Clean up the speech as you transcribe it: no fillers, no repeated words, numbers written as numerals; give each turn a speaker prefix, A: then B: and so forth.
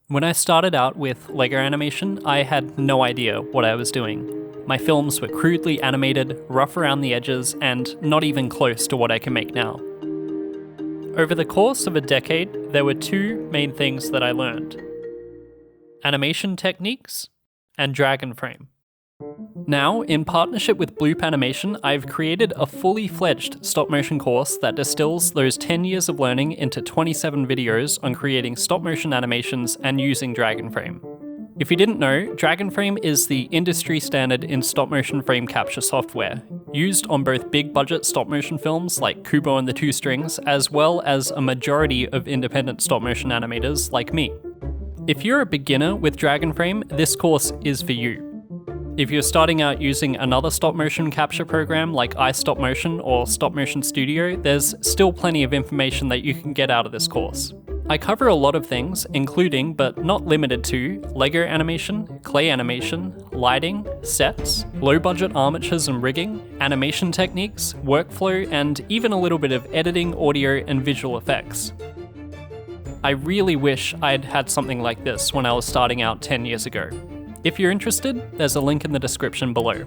A: When I started out with LEGO animation, I had no idea what I was doing. My films were crudely animated, rough around the edges, and not even close to what I can make now. Over the course of a decade, there were two main things that I learned: animation techniques and Dragon Frame. Now, in partnership with Bloop Animation, I've created a fully fledged stop-motion course that distills those 10 years of learning into 27 videos on creating stop-motion animations and using Dragon Frame. If you didn't know, Dragon Frame is the industry standard in stop-motion frame capture software, used on both big-budget stop-motion films like Kubo and the Two Strings, as well as a majority of independent stop-motion animators like me. If you're a beginner with Dragon Frame, this course is for you. If you're starting out using another stop-motion capture program like iStopMotion or Stop Motion Studio, there's still plenty of information that you can get out of this course. I cover a lot of things, including, but not limited to, LEGO animation, clay animation, lighting, sets, low-budget armatures and rigging, animation techniques, workflow, and even a little bit of editing, audio, and visual effects. I really wish I'd had something like this when I was starting out 10 years ago. If you're interested, there's a link in the description below.